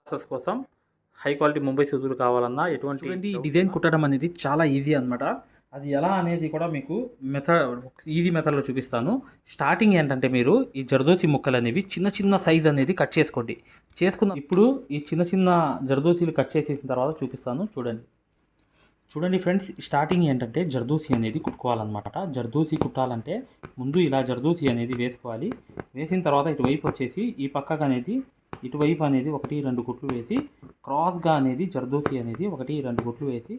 Process కోసం high quality Mumbai సూదులు కావాలన్నా ఎటువంటి డిజైన్ కుట్టడం అనేది చాలా ఈజీ అనమాట. అది ఎలా అనేది కూడా మీకు ఈజీ మెథడ్లో చూపిస్తాను. స్టార్టింగ్ ఏంటంటే మీరు ఈ జర్దోసి ముక్కలు అనేవి చిన్న చిన్న సైజ్ అనేది కట్ చేసుకోండి. ఇప్పుడు ఈ చిన్న చిన్న జర్దోసీలు కట్ చేసేసిన తర్వాత చూపిస్తాను. చూడండి ఫ్రెండ్స్, స్టార్టింగ్ ఏంటంటే జర్దోసి అనేది కుట్టుకోవాలన్నమాట. జర్దోసి కుట్టాలంటే ముందు ఇలా జర్దోసి అనేది వేసుకోవాలి. వేసిన తర్వాత ఇటువైపు వచ్చేసి ఈ పక్కకు అనేది ఇటువైపు అనేది 1-2 కుట్లు వేసి క్రాస్గా అనేది జర్దోసి అనేది 1-2 కుట్లు వేసి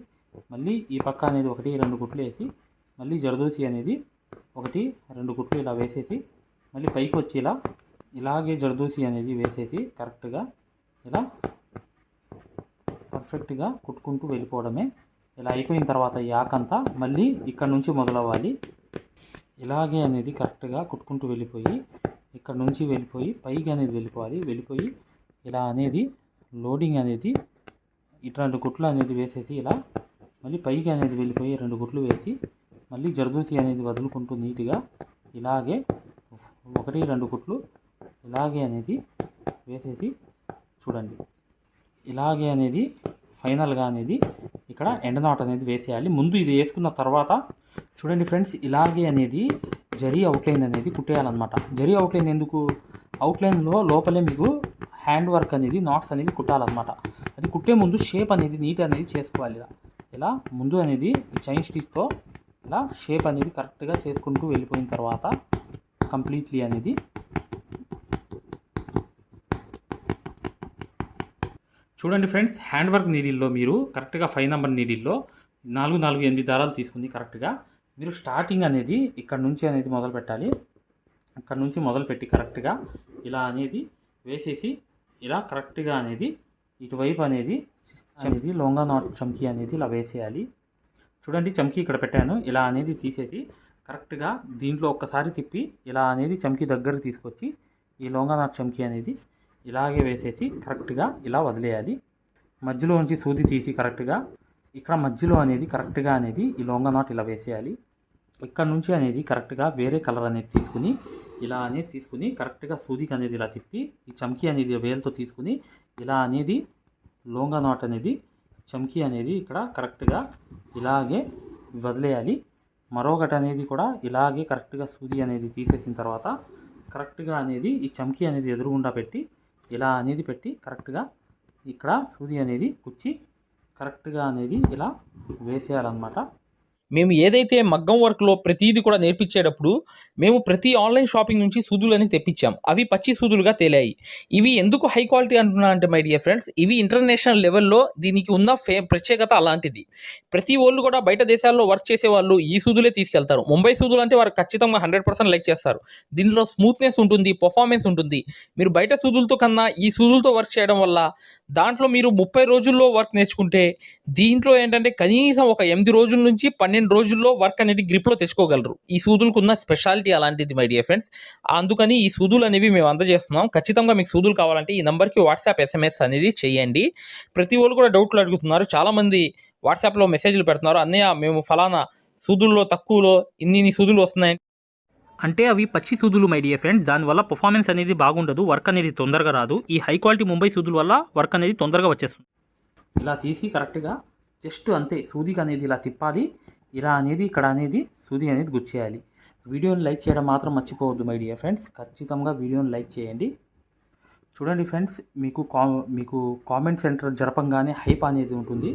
మళ్ళీ ఈ పక్క అనేది 1-2 కుట్లు వేసి మళ్ళీ జర్దోసి అనేది 1-2 కుట్లు ఇలా వేసేసి మళ్ళీ పైకి వచ్చి ఇలాగే జర్దోసి అనేది వేసేసి కరెక్ట్గా ఇలా పర్ఫెక్ట్గా కుట్టుకుంటూ వెళ్ళిపోవడమే. ఇలా అయిపోయిన తర్వాత ఈ ఆకంతా మళ్ళీ ఇక్కడ నుంచి మొదలవ్వాలి. ఇలాగే అనేది కరెక్ట్గా కుట్టుకుంటూ వెళ్ళిపోయి ఇక్కడ నుంచి వెళ్ళిపోయి పైకి అనేది వెళ్ళిపోయి ఇలా అనేది లోడింగ్ అనేది ఇటువంటి కుట్లు అనేది వేసేసి ఇలా మళ్ళీ పైకి అనేది వెళ్ళిపోయి 2 కుట్లు వేసి మళ్ళీ జర్దోసి అనేది వదులుకుంటూ నీట్గా ఇలాగే 1-2 కుట్లు ఇలాగే అనేది వేసేసి చూడండి. ఇలాగే అనేది ఫైనల్గా అనేది ఇక్కడ ఎండ్ నాట్ అనేది వేసేయాలి. ముందు ఇది వేసుకున్న తర్వాత చూడండి ఫ్రెండ్స్, ఇలాగే అనేది జరీ అవుట్లైన్ అనేది కుట్టేయాలన్నమాట. జరీ అవుట్లైన్ ఎందుకు? అవుట్లైన్లో లోపలే మీకు హ్యాండ్ వర్క్ అనేది నాట్స్ అనేది కుట్టాలన్నమాట. అది కుట్టే ముందు షేప్ అనేది నీట్ అనేది చేసుకోవాలి. ఇలా ముందు అనేది చైన్ స్టిచ్తో ఇలా షేప్ అనేది కరెక్ట్గా చేసుకుంటూ వెళ్ళిపోయిన తర్వాత కంప్లీట్లీ అనేది చూడండి ఫ్రెండ్స్, హ్యాండ్ వర్క్ నీడిల్లో మీరు కరెక్ట్గా 5 నెంబర్ నీడిల్లో 4-8 దారాలు తీసుకుని కరెక్ట్గా మీరు స్టార్టింగ్ అనేది ఇక్కడ నుంచి అనేది మొదలు పెట్టాలి. ఇక్కడ నుంచి మొదలుపెట్టి కరెక్ట్గా ఇలా వేసేసి ఇలా కరెక్ట్గా అనేది ఇటువైపు అనేది లోంగా నాట్ చమ్కీ అనేది ఇలా వేసేయాలి. చూడండి, చమ్కీ ఇక్కడ పెట్టాను. ఇలా అనేది తీసేసి కరెక్ట్గా దీంట్లో ఒక్కసారి తిప్పి ఇలా అనేది చమ్కీ దగ్గర తీసుకొచ్చి ఈ లోంగా నాట్ చమ్కీ అనేది ఇలాగే వేసేసి కరెక్ట్గా ఇలా వదిలేయాలి. మధ్యలో నుంచి సూది తీసి కరెక్ట్గా ఇక్కడ మధ్యలో అనేది కరెక్ట్గా అనేది ఈ లోంగా నాట్ ఇలా వేసేయాలి. ఇక్కడ నుంచి అనేది కరెక్ట్గా వేరే కలర్ అనేది తీసుకుని ఇలా అనేది తీసుకుని కరెక్ట్గా సూదికి అనేది ఇలా తిప్పి ఈ చమ్కీ అనేది వేలుతో తీసుకుని ఇలా అనేది లోంగా నాట్ అనేది చమ్కీ అనేది ఇక్కడ కరెక్ట్గా ఇలాగే వదిలేయాలి. మరొకటి అనేది కూడా ఇలాగే కరెక్ట్గా సూది అనేది తీసేసిన తర్వాత కరెక్ట్గా అనేది ఈ చమ్కీ అనేది ఎదురుగుండా పెట్టి ఇలా అనేది పెట్టి కరెక్ట్గా ఇక్కడ సూది అనేది కుచ్చి కరెక్ట్గా అనేది ఇలా వేసేయాలన్నమాట. మేము ఏదైతే మగ్గం వర్క్లో ప్రతిదీ కూడా నేర్పించేటప్పుడు మేము ప్రతి ఆన్లైన్ షాపింగ్ నుంచి సూదులని తెప్పించాం. అవి పచ్చి సూదులుగా తేలాయి. ఇవి ఎందుకు హై క్వాలిటీ అంటున్నా అంటే మై డియర్ ఫ్రెండ్స్, ఇవి ఇంటర్నేషనల్ లెవెల్లో దీనికి ఉన్న ప్రత్యేకత అలాంటిది. ప్రతి వాళ్ళు కూడా బయట దేశాల్లో వర్క్ చేసే వాళ్ళు ఈ సూదులే తీసుకెళ్తారు. ముంబై సూదులు అంటే వారు ఖచ్చితంగా 100% లైక్ చేస్తారు. దీనిలో స్మూత్నెస్ ఉంటుంది, పర్ఫార్మెన్స్ ఉంటుంది. మీరు బయట సూదులతో కన్నా ఈ సూదులతో వర్క్ చేయడం వల్ల దాంట్లో మీరు 30 రోజుల్లో వర్క్ నేర్చుకుంటే దీంట్లో ఏంటంటే కనీసం ఒక 8 రోజుల నుంచి 12 రోజుల్లో వర్క్ అనేది గ్రిప్లో తెచ్చుకోగలరు. ఈ సూదులకు ఉన్న స్పెషాలిటీ అలాంటిది మై డియర్ ఫ్రెండ్స్. అందుకని ఈ సూదులు అనేవి మేము అందజేస్తున్నాం. ఖచ్చితంగా మీకు సూదులు కావాలంటే ఈ నెంబర్కి వాట్సాప్ SMS అనేది చేయండి. ప్రతి వాళ్ళు కూడా డౌట్లు అడుగుతున్నారు. చాలామంది వాట్సాప్లో మెసేజ్లు పెడుతున్నారు, అన్నయ్య మేము ఫలానా సూదుల్లో తక్కువలో ఇన్ని సూదులు వస్తున్నాయి అంటే అవి పచ్చి సూదులు మై డియర్ ఫ్రెండ్స్. దానివల్ల పర్ఫార్మెన్స్ అనేది బాగుండదు, వర్క్ అనేది తొందరగా రాదు. ఈ హై క్వాలిటీ ముంబై సూదుల వల్ల వర్క్ అనేది తొందరగా వచ్చేస్తుంది. ఇలా తీసి కరెక్ట్గా జస్ట్ అంతే సూదికి అనేది ఇలా తిప్పాలి. ఇలా అనేది ఇక్కడ అనేది సూది అనేది గుచ్చేయాలి. వీడియోని లైక్ చేయడం మాత్రం మర్చిపోవద్దు మై డియర్ ఫ్రెండ్స్. ఖచ్చితంగా వీడియోని లైక్ చేయండి. చూడండి ఫ్రెండ్స్, మీకు కామెంట్ సెంటర్ జరపంగానే హైప్ అనేది ఉంటుంది.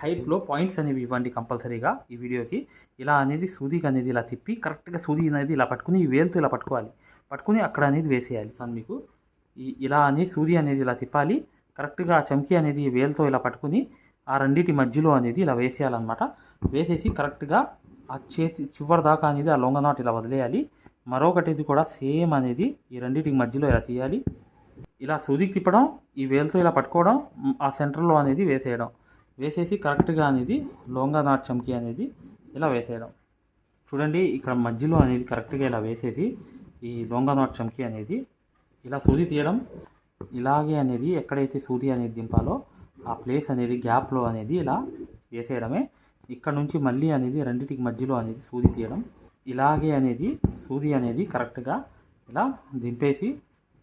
హైప్లో పాయింట్స్ అనేవి ఇవ్వండి కంపల్సరీగా ఈ వీడియోకి. ఇలా అనేది సూదికి అనేది ఇలా తిప్పి కరెక్ట్గా సూది అనేది ఇలా పట్టుకుని ఈ వేలుతో ఇలా పట్టుకుని అక్కడ అనేది వేసేయాలి. మీకు ఇలా అనేది సూది అనేది ఇలా తిప్పాలి. కరెక్ట్గా చమ్కీ అనేది వేలుతో ఇలా పట్టుకుని ఆ రెండింటి మధ్యలో అనేది ఇలా వేసేయాలన్నమాట. వేసేసి కరెక్ట్గా ఆ చేతి చివరి దాకా అనేది ఆ లొంగ నాట్ ఇలా వదిలేయాలి. మరొకటి కూడా సేమ్ అనేది ఈ రెండింటికి మధ్యలో ఇలా తీయాలి. ఇలా సూదికి తిప్పడం, ఈ వేలుతో ఇలా పట్టుకోవడం, ఆ సెంటర్లో అనేది వేసేసి కరెక్ట్గా అనేది లొంగ నాట్ చమ్కీ అనేది ఇలా వేసేయడం. చూడండి, ఇక్కడ మధ్యలో అనేది కరెక్ట్గా ఇలా వేసేసి ఈ లొంగ నాట్ చమ్కీ అనేది ఇలా సూది తీయడం. ఇలాగే అనేది ఎక్కడైతే సూది అనేది దింపాలో ఆ ప్లేస్ అనేది గ్యాప్లో అనేది ఇలా వేసేయడమే. ఇక్కడ నుంచి మళ్ళీ అనేది రెండింటికి మధ్యలో అనేది సూది తీయడం. ఇలాగే అనేది సూది అనేది కరెక్ట్గా ఇలా దింపేసి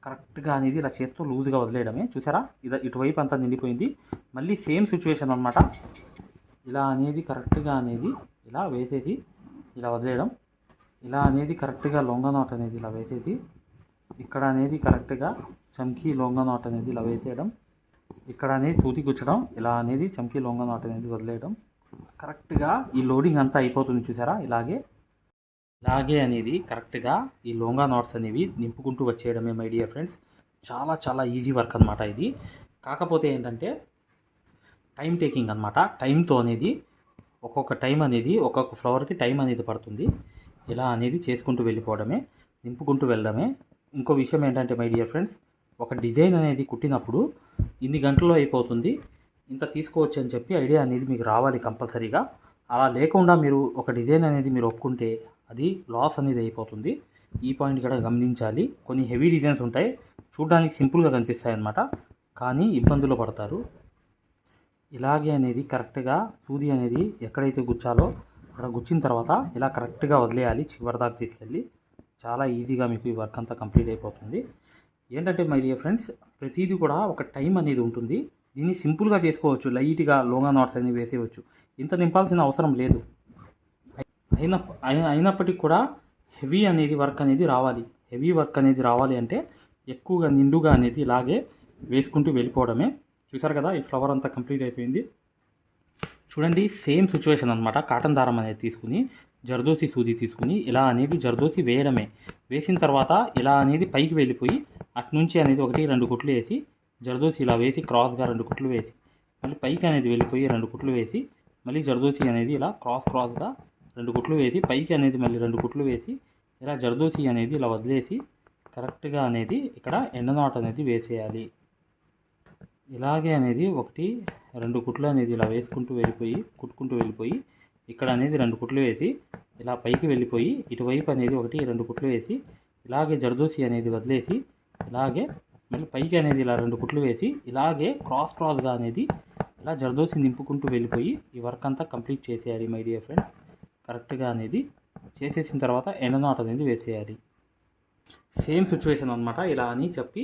కరెక్ట్గా అనేది ఇలా చేత్తో లూజ్గా వదిలేయడమే. చూసారా, ఇటువైపు అంతా నిండిపోయింది. మళ్ళీ సేమ్ సిచ్యువేషన్ అనమాట. ఇలా అనేది కరెక్ట్గా అనేది ఇలా వేసేసి ఇలా వదిలేయడం. ఇలా అనేది కరెక్ట్గా లొంగ నాట్ అనేది ఇలా వేసేసి ఇక్కడ అనేది కరెక్ట్గా చమ్కీ లొంగ నాట్ అనేది ఇలా వేసేయడం. ఇక్కడ అనేది సూది గుచ్చడం. ఇలా అనేది చమ్కీ లొంగ నాట్ అనేది వదిలేయడం. కరెక్ట్గా ఈ లోడింగ్ అంతా అయిపోతుంది. చూసారా, ఇలాగే అనేది కరెక్ట్గా ఈ లోంగా నాట్స్ అనేవి నింపుకుంటూ వచ్చేయడమే మై డియర్ ఫ్రెండ్స్. చాలా చాలా ఈజీ వర్క్ అనమాట ఇది. కాకపోతే ఏంటంటే టైం టేకింగ్ అనమాట. టైంతో అనేది ఒక్కొక్క టైం అనేది ఒక్కొక్క ఫ్లవర్కి టైం అనేది పడుతుంది. ఇలా అనేది చేసుకుంటూ వెళ్ళిపోవడమే, నింపుకుంటూ వెళ్ళడమే. ఇంకో విషయం ఏంటంటే మై డియర్ ఫ్రెండ్స్, ఒక డిజైన్ అనేది కుట్టినప్పుడు ఇన్ని గంటల్లో అయిపోతుంది, ఇంత తీసుకోవచ్చు అని చెప్పి ఐడియా అనేది మీకు రావాలి కంపల్సరీగా. అలా లేకుండా మీరు ఒక డిజైన్ అనేది మీరు ఒప్పుకుంటే అది లాస్ అనేది అయిపోతుంది. ఈ పాయింట్ కూడా గమనించాలి. కొన్ని హెవీ డిజైన్స్ ఉంటాయి, చూడడానికి సింపుల్గా కనిపిస్తాయి అన్నమాట, కానీ ఇబ్బందులు పడతారు. ఇలాగే అనేది కరెక్ట్గా సూది అనేది ఎక్కడైతే గుచ్చాలో అక్కడ గుచ్చిన తర్వాత ఇలా కరెక్ట్గా వదిలేయాలి. చివరి దాకా తీసుకెళ్ళి చాలా ఈజీగా మీకు ఈ వర్క్ అంతా కంప్లీట్ అయిపోతుంది. ఏంటంటే మై డియర్ ఫ్రెండ్స్, ప్రతిదీ కూడా ఒక టైం అనేది ఉంటుంది. దీన్ని సింపుల్గా చేసుకోవచ్చు. లైట్గా లోంగా నాట్స్ అనేవి వేసేయవచ్చు. ఇంత నింపాల్సిన అవసరం లేదు. అయినప్పటికీ కూడా హెవీ అనేది వర్క్ అనేది రావాలి. హెవీ వర్క్ అనేది రావాలి అంటే ఎక్కువగా నిండుగా అనేది ఇలాగే వేసుకుంటూ వెళ్ళిపోవడమే. చూసారు కదా, ఈ ఫ్లవర్ అంతా కంప్లీట్ అయిపోయింది. చూడండి, సేమ్ సిచ్యువేషన్ అనమాట. కాటన్ దారం అనేది తీసుకుని జర్దోసి సూది తీసుకుని ఇలా అనేది జర్దోసి వేయడమే. వేసిన తర్వాత ఇలా అనేది పైకి వెళ్ళిపోయి అటునుంచి అనేది 1-2 కుట్లు వేసి జర్దోసి ఇలా వేసి క్రాస్గా 2 కుట్లు వేసి మళ్ళీ పైకి అనేది వెళ్ళిపోయి 2 కుట్లు వేసి మళ్ళీ జర్దోసి అనేది ఇలా క్రాస్గా 2 కుట్లు వేసి పైకి అనేది మళ్ళీ 2 కుట్లు వేసి ఇలా జర్దోసి అనేది ఇలా వదిలేసి కరెక్ట్గా అనేది ఇక్కడ ఎండ నాట్ అనేది వేసేయాలి. ఇలాగే అనేది 1-2 కుట్లు అనేది ఇలా వేసుకుంటూ వెళ్ళిపోయి కుట్టుకుంటూ వెళ్ళిపోయి ఇక్కడ అనేది 2 కుట్లు వేసి ఇలా పైకి వెళ్ళిపోయి ఇటువైపు అనేది 1-2 కుట్లు వేసి ఇలాగే జర్దోసి అనేది వదిలేసి ఇలాగే మళ్ళీ పైకి అనేది ఇలా 2 కుట్లు వేసి ఇలాగే క్రాస్గా అనేది ఇలా జర్దోసి నింపుకుంటూ వెళ్ళిపోయి ఈ వర్క్ అంతా కంప్లీట్ చేసేయాలి మై డియర్ ఫ్రెండ్స్. కరెక్ట్గా అనేది చేసేసిన తర్వాత ఎండ నాట్ అనేది వేసేయాలి. సేమ్ సిచ్యువేషన్ అనమాట. ఇలా అని చెప్పి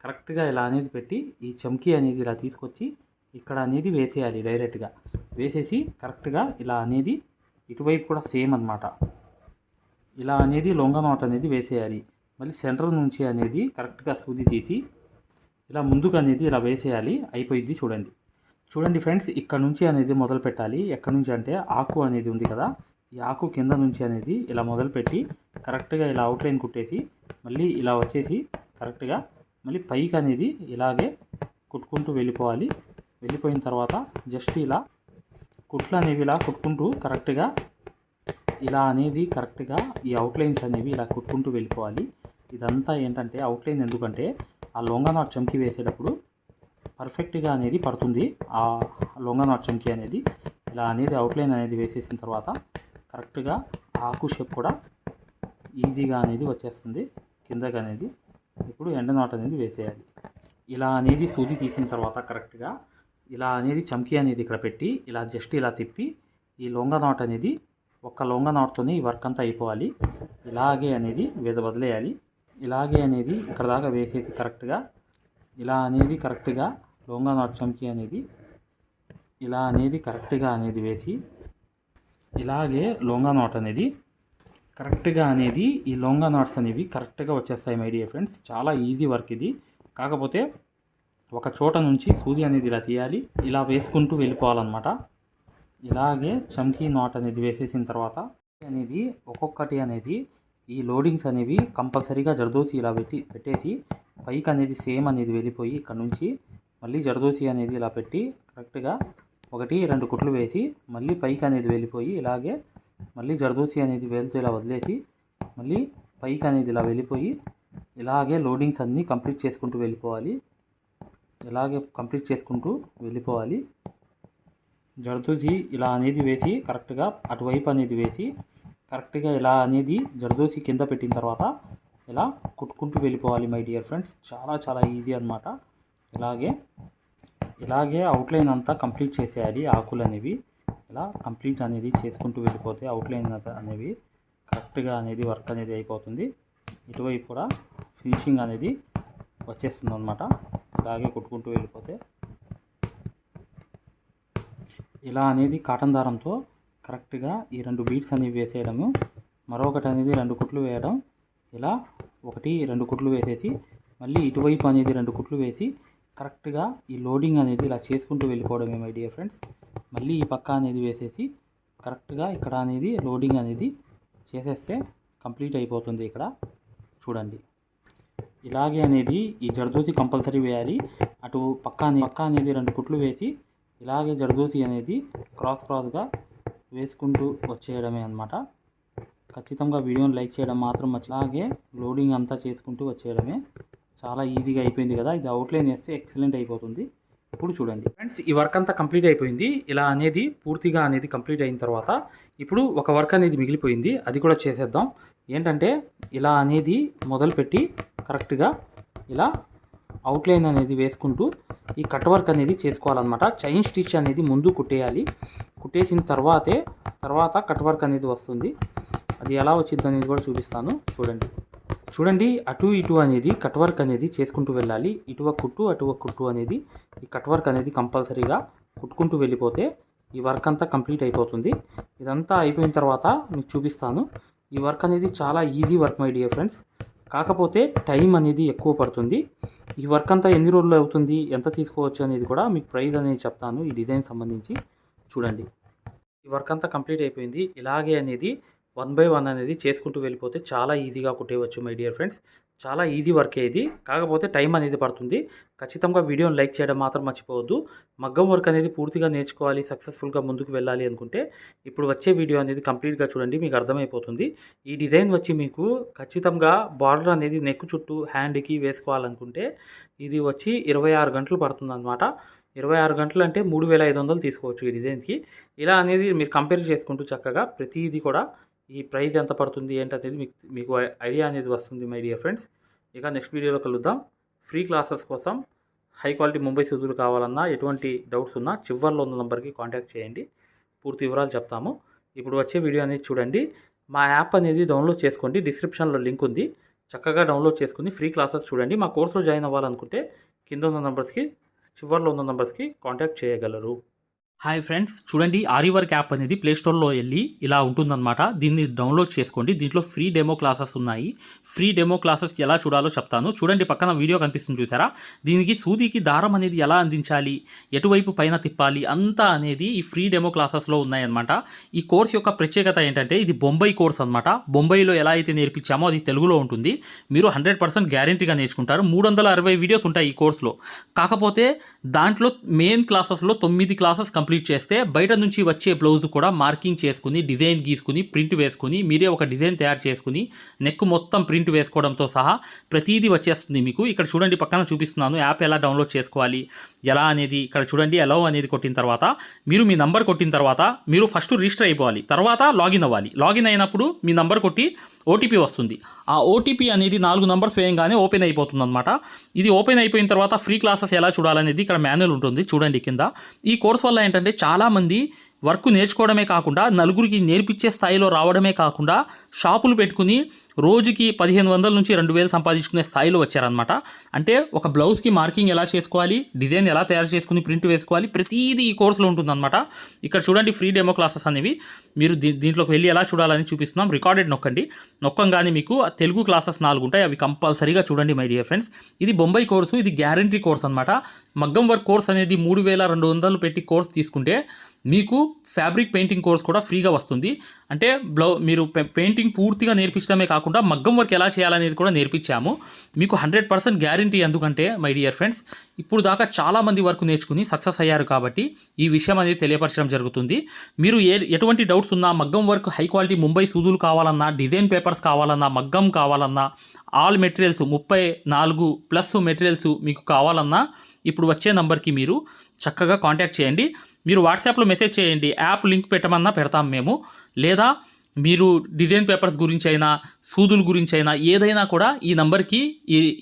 కరెక్ట్గా ఇలా అనేది పెట్టి ఈ చమ్కీ అనేది ఇలా తీసుకొచ్చి ఇక్కడ అనేది వేసేయాలి. డైరెక్ట్గా వేసేసి కరెక్ట్గా ఇలా అనేది ఇటువైపు కూడా సేమ్ అనమాట. ఇలా అనేది లొంగ నాట్ అనేది వేసేయాలి. మళ్ళీ సెంటర్ నుంచి అనేది కరెక్ట్గా సూది తీసి ఇలా ముందుకు అనేది ఇలా వేసేయాలి. అయిపోయింది. చూడండి ఫ్రెండ్స్, ఇక్కడ నుంచి అనేది మొదలు పెట్టాలి. ఎక్కడ నుంచి అంటే ఆకు అనేది ఉంది కదా, ఈ ఆకు కింద నుంచి అనేది ఇలా మొదలుపెట్టి కరెక్ట్గా ఇలా అవుట్లైన్ కుట్టేసి మళ్ళీ ఇలా వచ్చేసి కరెక్ట్గా మళ్ళీ పైకి అనేది ఇలాగే కుట్టుకుంటూ వెళ్ళిపోవాలి. వెళ్ళిపోయిన తర్వాత జస్ట్ ఇలా కుట్లు అనేవి ఇలా కుట్టుకుంటూ కరెక్ట్గా ఇలా అనేది కరెక్ట్గా ఈ అవుట్లైన్స్ అనేవి ఇలా కుట్టుకుంటూ వెళ్ళిపోవాలి. ఇదంతా ఏంటంటే అవుట్లైన్ ఎందుకంటే ఆ లొంగ నాట్ చమ్కీ వేసేటప్పుడు పర్ఫెక్ట్గా అనేది పడుతుంది. ఆ లొంగ నాట్ చమ్కీ అనేది ఇలా అనేది అవుట్లైన్ అనేది వేసేసిన తర్వాత కరెక్ట్గా ఆకు షేప్ కూడా ఈజీగా అనేది వచ్చేస్తుంది కిందకి అనేది. ఇప్పుడు ఎండ నాట్ అనేది వేసేయాలి. ఇలా అనేది సూది తీసిన తర్వాత కరెక్ట్గా ఇలా అనేది చమ్కీ అనేది ఇక్కడ పెట్టి ఇలా జస్ట్ ఇలా తిప్పి ఈ లొంగ నాట్ అనేది ఒక్క లొంగ నాట్తోనే ఈ వర్క్ అంతా అయిపోవాలి. ఇలాగే అనేది వదిలేయాలి. ఇలాగే అనేది ఇక్కడ దాకా వేసేసి కరెక్ట్గా ఇలా అనేది కరెక్ట్గా లొంగ నాట్ చమ్కీ అనేది ఇలా అనేది కరెక్ట్గా అనేది వేసి ఇలాగే లొంగ నాట్ అనేది కరెక్ట్గా అనేది ఈ లొంగ నాట్స్ అనేవి కరెక్ట్గా వచ్చేస్తాయి మై డియర్ ఫ్రెండ్స్. చాలా ఈజీ వర్క్ ఇది. కాకపోతే ఒక చోట నుంచి సూది అనేది ఇలా తీయాలి, ఇలా వేసుకుంటూ వెళ్ళిపోవాలన్నమాట. ఇలాగే చమ్కీ నాట్ అనేది వేసేసిన తర్వాత అనేది ఒక్కొక్కటి అనేది ఈ లోడింగ్స్ అనేవి కంపల్సరీగా జర్దోసి ఇలా పెట్టేసి పైకి అనేది సేమ్ అనేది వెళ్ళిపోయి ఇక్కడ నుంచి మళ్ళీ జర్దోసి అనేది ఇలా పెట్టి కరెక్ట్గా 1-2 కుట్లు వేసి మళ్ళీ పైకి అనేది వెళ్ళిపోయి ఇలాగే మళ్ళీ జర్దోసి అనేది వేలుతో ఇలా వదిలేసి మళ్ళీ పైకి అనేది ఇలా వెళ్ళిపోయి ఇలాగే లోడింగ్స్ అన్నీ కంప్లీట్ చేసుకుంటూ వెళ్ళిపోవాలి. ఇలాగే కంప్లీట్ చేసుకుంటూ వెళ్ళిపోవాలి. జర్దోసి ఇలా అనేది వేసి కరెక్ట్గా అటువైపు అనేది వేసి కరెక్ట్గా ఇలా అనేది జర్దోసి కింద పెట్టిన తర్వాత ఇలా కుట్టుకుంటూ వెళ్ళిపోవాలి మై డియర్ ఫ్రెండ్స్. చాలా చాలా ఈజీ అనమాట. ఇలాగే అవుట్లైన్ అంతా కంప్లీట్ చేసేయాలి. ఆకులు అనేవి ఇలా కంప్లీట్ అనేది చేసుకుంటూ వెళ్ళిపోతే అవుట్లైన్ అనేవి కరెక్ట్గా అనేది వర్క్ అనేది అయిపోతుంది. ఇటువైపు కూడా ఫినిషింగ్ అనేది వచ్చేస్తుంది అనమాట. ఇలాగే కుట్టుకుంటూ వెళ్ళిపోతే ఇలా అనేది కాటన్ దారంతో కరెక్ట్గా ఈ 2 బీడ్స్ అనేవి వేసేయడము, మరొకటి అనేది 2 కుట్లు వేయడం, ఇలా 1 2 కుట్లు వేసేసి మళ్ళీ ఇటువైపు అనేది 2 కుట్లు వేసి కరెక్ట్గా ఈ లోడింగ్ అనేది ఇలా చేసుకుంటూ వెళ్ళిపోవడమే మై డియర్ ఫ్రెండ్స్. మళ్ళీ ఈ పక్క అనేది వేసేసి కరెక్ట్గా ఇక్కడ అనేది లోడింగ్ అనేది చేసేస్తే కంప్లీట్ అయిపోతుంది. ఇక్కడ చూడండి, ఇలాగే అనేది ఈ జర్దోసి కంపల్సరీ వేయాలి. అటు పక్క అనేది 2 కుట్లు వేసి ఇలాగే జర్దోసి అనేది క్రాస్గా వేసుకుంటూ వచ్చేయడమే అన్నమాట. ఖచ్చితంగా వీడియోని లైక్ చేయడం మాత్రం అలాగే లోడింగ్ అంతా చేసుకుంటూ వచ్చేయడమే. చాలా ఈజీగా అయిపోయింది కదా. ఇది అవుట్లైన్ వేస్తే ఎక్సలెంట్ అయిపోతుంది. ఇప్పుడు చూడండి ఫ్రెండ్స్, ఈ వర్క్ అంతా కంప్లీట్ అయిపోయింది. ఇలా అనేది పూర్తిగా అనేది కంప్లీట్ అయిన తర్వాత ఇప్పుడు ఒక వర్క్ అనేది మిగిలిపోయింది, అది కూడా చేసేద్దాం. ఏంటంటే ఇలా అనేది మొదలుపెట్టి కరెక్ట్గా ఇలా అవుట్లైన్ అనేది వేసుకుంటూ ఈ కట్ వర్క్ అనేది చేసుకోవాలన్నమాట. చైన్ స్టిచ్ అనేది ముందు కుట్టేయాలి. కుట్టేసిన తర్వాత కట్ వర్క్ అనేది వస్తుంది. అది ఎలా వచ్చింది అనేది కూడా చూపిస్తాను. చూడండి అటు ఇటు అనేది కట్ వర్క్ అనేది చేసుకుంటూ వెళ్ళాలి. ఇటు ఒక కుట్టు అనేది ఈ కట్ వర్క్ అనేది కంపల్సరీగా కుట్టుకుంటూ వెళ్ళిపోతే ఈ వర్క్ అంతా కంప్లీట్ అయిపోతుంది. ఇదంతా అయిపోయిన తర్వాత మీకు చూపిస్తాను. ఈ వర్క్ అనేది చాలా easy work my dear friends, కాకపోతే టైం అనేది ఎక్కువ పడుతుంది. ఈ వర్క్ అంతా ఎన్ని రోజులు అవుతుంది, ఎంత తీసుకోవచ్చు అనేది కూడా మీకు ప్రైస్ అనేది చెప్తాను. ఈ డిజైన్ సంబంధించి చూడండి, ఈ వర్క్ అంతా కంప్లీట్ అయిపోయింది. ఇలాగే అనేది 1 by 1 అనేది చేసుకుంటూ వెళ్ళిపోతే చాలా ఈజీగా కుట్టేయవచ్చు మై డియర్ ఫ్రెండ్స్. చాలా ఈజీ వర్కే ఇది, కాకపోతే టైం అనేది పడుతుంది. ఖచ్చితంగా వీడియోని లైక్ చేయడం మాత్రం మర్చిపోవద్దు. మగ్గం వర్క్ అనేది పూర్తిగా నేర్చుకోవాలి, సక్సెస్ఫుల్గా ముందుకు వెళ్ళాలి అనుకుంటే ఇప్పుడు వచ్చే వీడియో అనేది కంప్లీట్గా చూడండి, మీకు అర్థమైపోతుంది. ఈ డిజైన్ వచ్చి మీకు ఖచ్చితంగా బార్డర్ అనేది నెక్ చుట్టూ హ్యాండ్కి వేసుకోవాలనుకుంటే ఇది వచ్చి 26 గంటలు పడుతుంది అనమాట. 26 గంటలు అంటే 3500 తీసుకోవచ్చు ఈ డిజైన్కి. ఇలా అనేది మీరు కంపేర్ చేసుకుంటూ చక్కగా ప్రతిదీ కూడా ఈ ప్రైస్ ఎంత పడుతుంది ఏంటనేది మీకు ఐడియా అనేది వస్తుంది మై డియర్ ఫ్రెండ్స్. ఇక నెక్స్ట్ వీడియోలో కలుద్దాం. ఫ్రీ క్లాసెస్ కోసం హై క్వాలిటీ ముంబై సూదులు కావాలన్నా ఎటువంటి డౌట్స్ ఉన్నా చివర్లో ఉన్న నెంబర్కి కాంటాక్ట్ చేయండి, పూర్తి వివరాలు చెప్తాము. ఇప్పుడు వచ్చే వీడియో అనేది చూడండి. మా యాప్ అనేది డౌన్లోడ్ చేసుకోండి, డిస్క్రిప్షన్లో లింక్ ఉంది, చక్కగా డౌన్లోడ్ చేసుకుని ఫ్రీ క్లాసెస్ చూడండి. మా కోర్సులో జాయిన్ అవ్వాలనుకుంటే కింద ఉన్న నెంబర్స్కి చివర్లో ఉన్న నెంబర్స్కి కాంటాక్ట్ చేయగలరు. హాయ్ ఫ్రెండ్స్, చూడండి ఆరి వర్క్ యాప్ అనేది ప్లేస్టోర్లో వెళ్ళి ఇలా ఉంటుందన్నమాట. దీన్ని డౌన్లోడ్ చేసుకోండి. దీంట్లో ఫ్రీ డెమో క్లాసెస్ ఉన్నాయి. ఫ్రీ డెమో క్లాసెస్ ఎలా చూడాలో చెప్తాను. చూడండి, పక్కన వీడియో కనిపిస్తుంది చూసారా, దీనికి సూదికి దారం అనేది ఎలా అందించాలి, ఎటువైపు పైన తిప్పాలి అంతా అనేది ఈ ఫ్రీ డెమో క్లాసెస్లో ఉన్నాయన్నమాట. ఈ కోర్స్ యొక్క ప్రత్యేకత ఏంటంటే ఇది బొంబాయి కోర్స్ అనమాట. బొంబాయిలో ఎలా అయితే నేర్పించామో అది తెలుగులో ఉంటుంది. మీరు 100% గ్యారంటీగా నేర్చుకుంటారు. 360 వీడియోస్ ఉంటాయి ఈ కోర్సులో. కాకపోతే దాంట్లో మెయిన్ క్లాసెస్లో 9 క్లాసెస్ కంప్లీట్ చేస్తే బయట నుంచి వచ్చే బ్లౌజ్ కూడా మార్కింగ్ చేసుకుని డిజైన్ గీసుకుని ప్రింట్ వేసుకుని మీరే ఒక డిజైన్ తయారు చేసుకుని నెక్ మొత్తం ప్రింట్ వేసుకోవడంతో సహా ప్రతిదీ వచ్చేస్తుంది మీకు. ఇక్కడ చూడండి, పక్కన చూపిస్తున్నాను యాప్ ఎలా డౌన్లోడ్ చేసుకోవాలి ఎలా అనేది. ఇక్కడ చూడండి, అలౌ అనేది కొట్టిన తర్వాత మీరు మీ నంబర్ కొట్టిన తర్వాత మీరు ఫస్ట్ రిజిస్టర్ అయిపోవాలి, తర్వాత లాగిన్ అవ్వాలి. లాగిన్ అయినప్పుడు మీ నంబర్ కొట్టి ఓటీపీ వస్తుంది. ఆ ఓటీపీ అనేది 4 నంబర్స్ వేయంగానే ఓపెన్ అయిపోతుంది అనమాట. ఇది ఓపెన్ అయిపోయిన తర్వాత ఫ్రీ క్లాసెస్ ఎలా చూడాలనేది ఇక్కడ మాన్యువల్ ఉంటుంది చూడండి కింద. ఈ కోర్స్ వల్ల ఏంటంటే చాలామంది వర్క్ నేర్చుకోవడమే కాకుండా నలుగురికి నేర్పించే స్థాయిలో రావడమే కాకుండా షాపులు పెట్టుకుని రోజుకి 1500 నుంచి 2000 సంపాదించుకునే స్థాయిలో వచ్చారనమాట. అంటే ఒక బ్లౌజ్కి మార్కింగ్ ఎలా చేసుకోవాలి, డిజైన్ ఎలా తయారు చేసుకుని ప్రింట్ వేసుకోవాలి, ప్రతిదీ ఈ కోర్సులో ఉంటుందన్నమాట. ఇక్కడ చూడండి ఫ్రీ డెమో క్లాసెస్ అనేవి మీరు దీంట్లోకి వెళ్ళి ఎలా చూడాలని చూపిస్తున్నాం. రికార్డెడ్ నొక్కంగానే మీకు తెలుగు క్లాసెస్ 4 ఉంటాయి, అవి కంపల్సరీగా చూడండి మై డియర్ ఫ్రెండ్స్. ఇది బొంబాయి కోర్సు, ఇది గ్యారంటీ కోర్స్ అనమాట. మగ్గం వర్క్ కోర్స్ అనేది 3200 పెట్టి కోర్స్ తీసుకుంటే మీకు ఫ్యాబ్రిక్ పెయింటింగ్ కోర్స్ కూడా ఫ్రీగా వస్తుంది. అంటే మీరు పెయింటింగ్ పూర్తిగా నేర్పించడమే కాకుండా మగ్గం వర్క్ ఎలా చేయాలనేది కూడా నేర్పించాము మీకు. 100% గ్యారంటీ. ఎందుకంటే మై డియర్ ఫ్రెండ్స్, ఇప్పుడు దాకా చాలామంది వర్క్ నేర్చుకుని సక్సెస్ అయ్యారు కాబట్టి ఈ విషయం అనేది తెలియపరచడం జరుగుతుంది. మీరు ఎటువంటి డౌట్స్ ఉన్నా, మగ్గం వర్క్ హై క్వాలిటీ ముంబై సూదులు కావాలన్నా, డిజైన్ పేపర్స్ కావాలన్నా, మగ్గం కావాలన్నా, ఆల్ మెటీరియల్స్ 34+ మెటీరియల్స్ మీకు కావాలన్నా ఇప్పుడు వచ్చే నంబర్కి మీరు చక్కగా కాంటాక్ట్ చేయండి. మీరు వాట్సాప్లో మెసేజ్ చేయండి, యాప్ లింక్ పెట్టమన్నా పెడతాం మేము. లేదా మీరు డిజైన్ పేపర్స్ గురించి అయినా సూదుల గురించి అయినా ఏదైనా కూడా ఈ నంబర్కి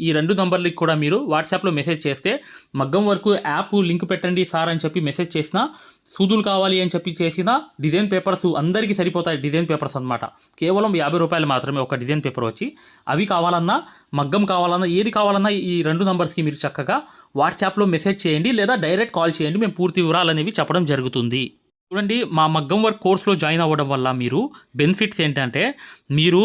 ఈ 2 నంబర్లకి కూడా మీరు వాట్సాప్లో మెసేజ్ చేస్తే మగ్గం వరకు యాప్ లింక్ పెట్టండి సార్ అని చెప్పి మెసేజ్ చేసినా, సూదులు కావాలి అని చెప్పి చేసిన డిజైన్ పేపర్స్ అందరికీ సరిపోతాయి. డిజైన్ పేపర్స్ అనమాట. కేవలం 50 రూపాయలు మాత్రమే ఒక డిజైన్ పేపర్ వచ్చి. అవి కావాలన్నా, మగ్గం కావాలన్నా, ఏది కావాలన్నా ఈ 2 నంబర్స్కి మీరు చక్కగా వాట్సాప్లో మెసేజ్ చేయండి లేదా డైరెక్ట్ కాల్ చేయండి. మేము పూర్తి వివరాలు అనేవి చెప్పడం జరుగుతుంది. చూడండి, మా మగ్గం వర్క్ కోర్సులో జాయిన్ అవ్వడం వల్ల మీరు బెనిఫిట్స్ ఏంటంటే, మీరు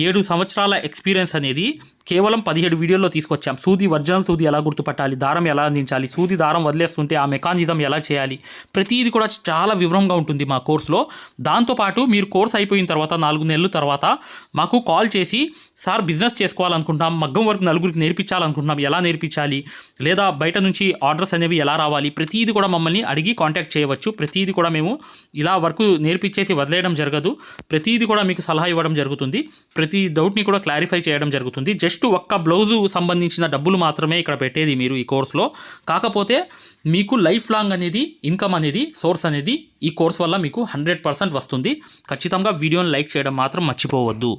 7 సంవత్సరాల ఎక్స్పీరియన్స్ అనేది కేవలం 17 వీడియోల్లో తీసుకొచ్చాం. ఒరిజినల్ సూది ఎలా గుర్తుపట్టాలి, దారం ఎలా అందించాలి, సూది దారం వదిలేస్తుంటే ఆ మెకానిజం ఎలా చేయాలి, ప్రతిదీ కూడా చాలా వివరంగా ఉంటుంది మా కోర్సులో. దాంతోపాటు మీరు కోర్స్ అయిపోయిన తర్వాత 4 నెలల తర్వాత మాకు కాల్ చేసి, సార్ బిజినెస్ చేసుకోవాలనుకుంటున్నాం, మగ్గం వర్క్ నలుగురికి నేర్పించాలనుకుంటున్నాం, ఎలా నేర్పించాలి, లేదా బయట నుంచి ఆర్డర్స్ అనేవి ఎలా రావాలి, ప్రతిదీ కూడా మమ్మల్ని అడిగి కాంటాక్ట్ చేయవచ్చు. ప్రతిదీ కూడా మేము ఇలా వర్క్ నేర్పించేసి వదిలేయడం జరగదు. ప్రతిదీ కూడా మీకు సలహా ఇవ్వడం జరుగుతుంది. ప్రతి డౌట్ని కూడా క్లారిఫై చేయడం జరుగుతుంది. జస్ట్ ఒక్క బ్లౌజు సంబంధించిన డబ్బులు మాత్రమే ఇక్కడ పెట్టేది మీరు ఈ కోర్సులో. కాకపోతే మీకు లైఫ్ లాంగ్ అనేది ఇన్కమ్ అనేది, సోర్స్ అనేది ఈ కోర్స్ వల్ల మీకు 100% వస్తుంది. ఖచ్చితంగా వీడియోని లైక్ చేయడం మాత్రం మర్చిపోవద్దు.